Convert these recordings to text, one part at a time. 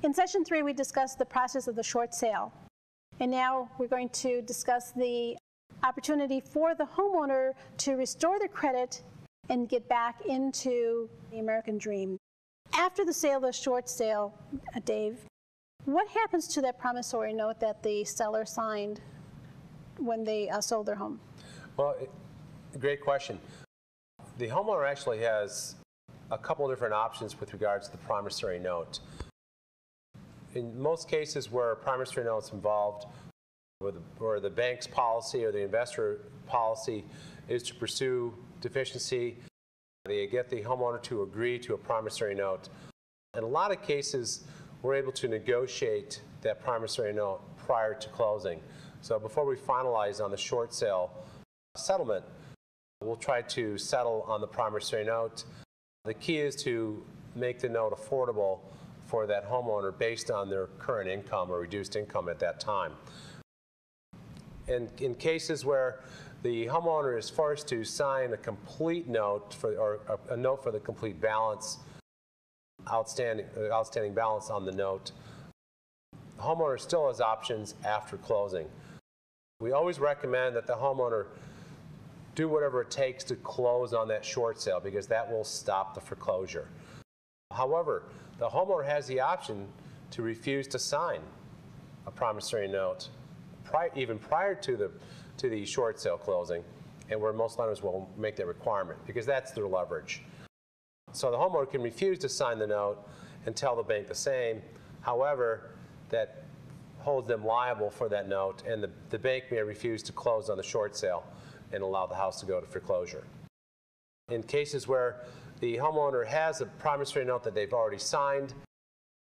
In session 3, we discussed the process of the short sale. And now we're going to discuss the opportunity for the homeowner to restore their credit and get back into the American dream. After the sale, the short sale, Dave, what happens to that promissory note that the seller signed when they sold their home? Well, great question. The homeowner actually has a couple of different options with regards to the promissory note. In most cases where a promissory note is involved, or the bank's policy or the investor policy is to pursue deficiency, they get the homeowner to agree to a promissory note. In a lot of cases, we're able to negotiate that promissory note prior to closing. So before we finalize on the short sale settlement, we'll try to settle on the promissory note. The key is to make the note affordable for that homeowner based on their current income or reduced income at that time. And in cases where the homeowner is forced to sign a complete note or a note for the complete balance, outstanding balance on the note, the homeowner still has options after closing. We always recommend that the homeowner do whatever it takes to close on that short sale because that will stop the foreclosure. However, the homeowner has the option to refuse to sign a promissory note even prior to the short sale closing, and where most lenders will make that requirement because that's their leverage. So the homeowner can refuse to sign the note and tell the bank the same. However, that holds them liable for that note, and the bank may refuse to close on the short sale and allow the house to go to foreclosure. In cases where the homeowner has a promissory note that they've already signed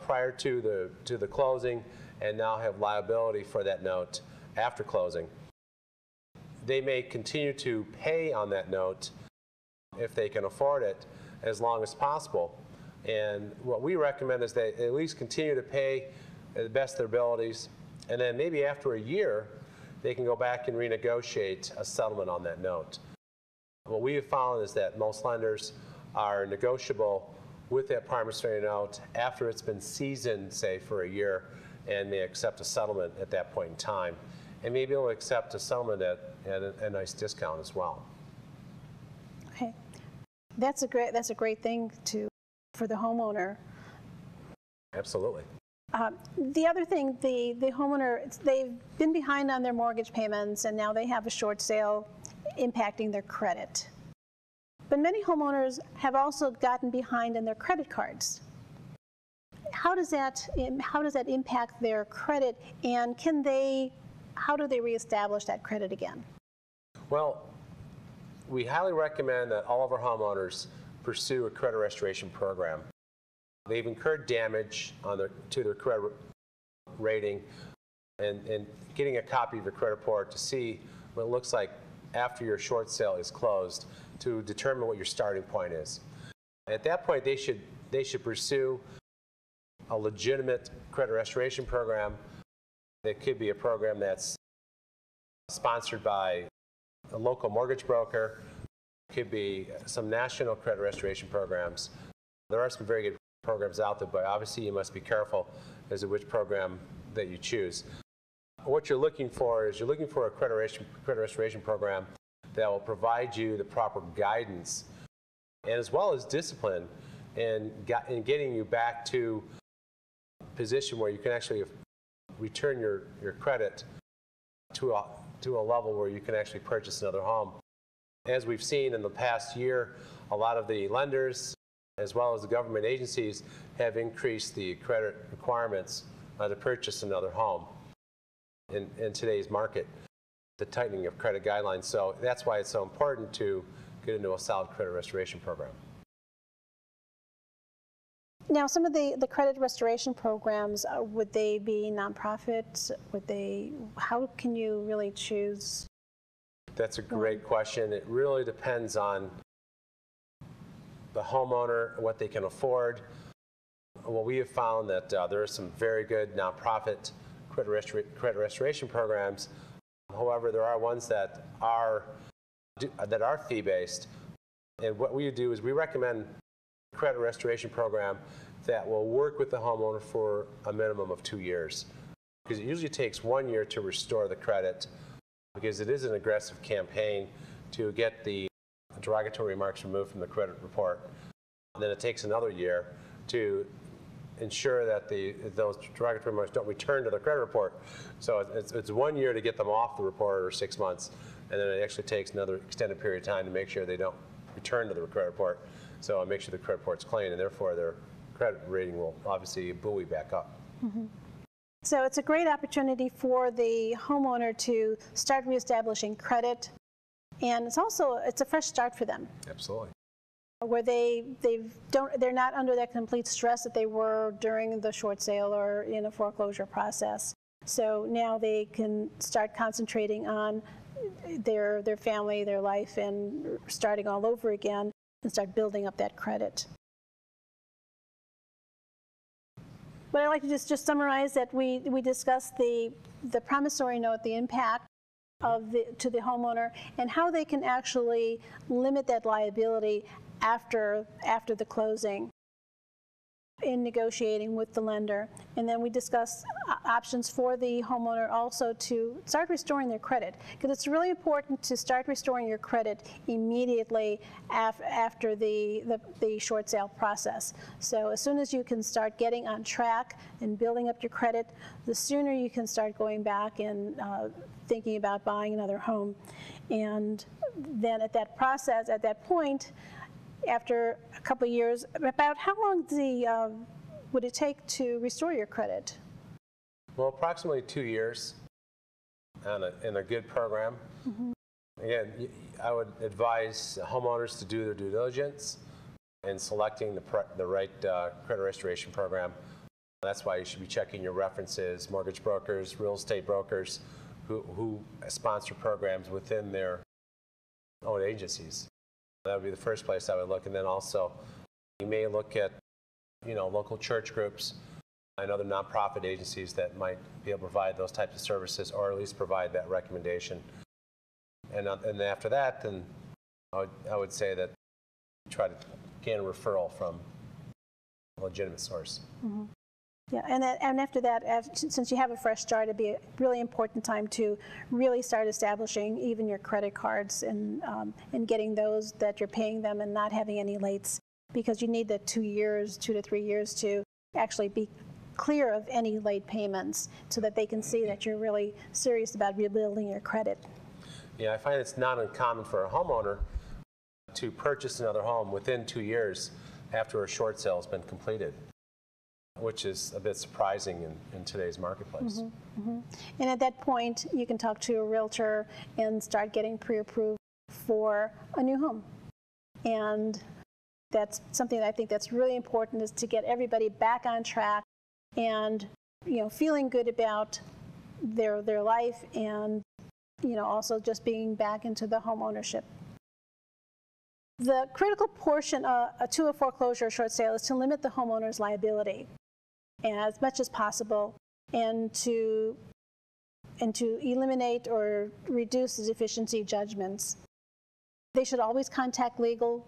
prior to the closing and now have liability for that note after closing, they may continue to pay on that note if they can afford it as long as possible. And what we recommend is they at least continue to pay at the best of their abilities, and then maybe after a year they can go back and renegotiate a settlement on that note. What we have found is that most lenders are negotiable with that promissory note after it's been seasoned, say, for a year, and may accept a settlement at that point in time, and maybe able to accept a settlement at a nice discount as well. Okay, that's a great thing for the homeowner. Absolutely. The other thing, the homeowner, they've been behind on their mortgage payments, and now they have a short sale impacting their credit. But many homeowners have also gotten behind in their credit cards. How does that impact their credit, and how do they reestablish that credit again? Well, we highly recommend that all of our homeowners pursue a credit restoration program. They've incurred damage to their credit rating, and getting a copy of your credit report to see what it looks like after your short sale is closed to determine what your starting point is. At that point, they should pursue a legitimate credit restoration program. It could be a program that's sponsored by a local mortgage broker. It could be some national credit restoration programs. There are some very good programs out there, but obviously you must be careful as to which program that you choose. What you're looking for is a credit restoration program that will provide you the proper guidance and as well as discipline in getting you back to a position where you can actually return your credit to a level where you can actually purchase another home. As we've seen in the past year, a lot of the lenders as well as the government agencies have increased the credit requirements to purchase another home in today's market, the tightening of credit guidelines. So that's why it's so important to get into a solid credit restoration program. Now, some of the credit restoration programs, would they be nonprofit? How can you really choose? That's a great question. It really depends on the homeowner what they can afford. Well, we have found that there are some very good nonprofit credit restoration programs. However, there are ones that are fee-based. And what we do is we recommend a credit restoration program that will work with the homeowner for a minimum of 2 years. Because it usually takes 1 year to restore the credit, because it is an aggressive campaign to get the derogatory remarks removed from the credit report. And then it takes another year to ensure that those derogatory remarks don't return to the credit report. So it's 1 year to get them off the report, or 6 months, and then it actually takes another extended period of time to make sure they don't return to the credit report. So make sure the credit report's clean, and therefore their credit rating will obviously buoy back up. Mm-hmm. So it's a great opportunity for the homeowner to start reestablishing credit, and it's a fresh start for them. Absolutely. Where they're not under that complete stress that they were during the short sale or in a foreclosure process. So now they can start concentrating on their family, their life, and starting all over again and start building up that credit. But I'd like to just summarize that we discussed the promissory note, the impact to the homeowner, and how they can actually limit that liability after the closing in negotiating with the lender. And then we discussed options for the homeowner also to start restoring their credit, because it's really important to start restoring your credit immediately after the short sale process. So as soon as you can start getting on track and building up your credit, the sooner you can start going back and thinking about buying another home. And then at that point, after a couple of years, about how long would it take to restore your credit? Well, approximately 2 years in a good program. Mm-hmm. Again, I would advise homeowners to do their due diligence in selecting the right credit restoration program. That's why you should be checking your references, mortgage brokers, real estate brokers who sponsor programs within their own agencies. That would be the first place I would look. And then also, you may look at, local church groups and other nonprofit agencies that might be able to provide those types of services, or at least provide that recommendation. And after that, then I would say that try to gain a referral from a legitimate source. Mm-hmm. Yeah, and after that, since you have a fresh start, it'd be a really important time to really start establishing even your credit cards and getting those that you're paying them and not having any lates, because you need the 2 to 3 years to actually be clear of any late payments, so that they can see that you're really serious about rebuilding your credit. Yeah, I find it's not uncommon for a homeowner to purchase another home within 2 years after a short sale has been completed, which is a bit surprising in today's marketplace. Mm-hmm, mm-hmm. And at that point, you can talk to a realtor and start getting pre-approved for a new home. And that's something that I think that's really important, is to get everybody back on track and feeling good about their life, and also just being back into the home ownership. The critical portion to a foreclosure or short sale is to limit the homeowner's liability as much as possible, and to eliminate or reduce the deficiency judgments. They should always contact legal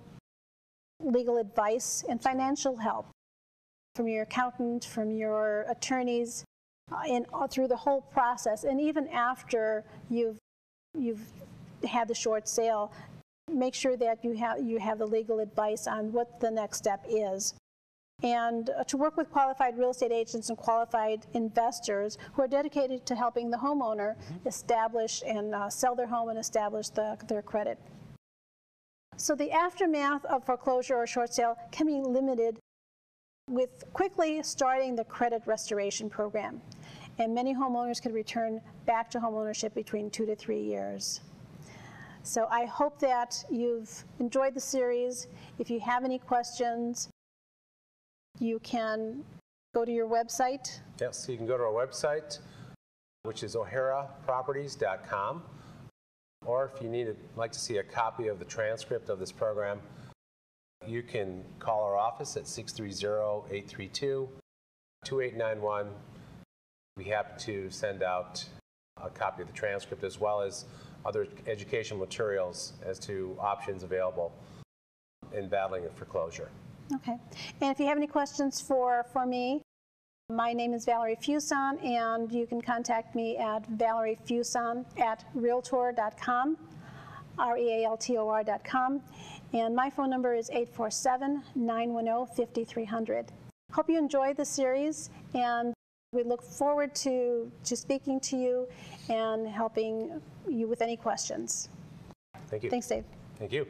advice and financial help from your accountant, from your attorneys, and through the whole process. And even after you've had the short sale, make sure that you have the legal advice on what the next step is. And to work with qualified real estate agents and qualified investors who are dedicated to helping the homeowner establish and sell their home and establish their credit. So the aftermath of foreclosure or short sale can be limited with quickly starting the credit restoration program. And many homeowners can return back to homeownership between 2 to 3 years. So I hope that you've enjoyed the series. If you have any questions, you can go to your website. Yes, you can go to our website, which is o'haraproperties.com. Or if you like to see a copy of the transcript of this program, you can call our office at 630-832-2891. We'd be happy to send out a copy of the transcript as well as other educational materials as to options available in battling a foreclosure. Okay. And if you have any questions for me, my name is Valerie Fuson, and you can contact me at valeriefuson@realtor.com, realtor.com, and my phone number is 847-910-5300. Hope you enjoyed the series, and we look forward to speaking to you and helping you with any questions. Thank you. Thanks, Dave. Thank you.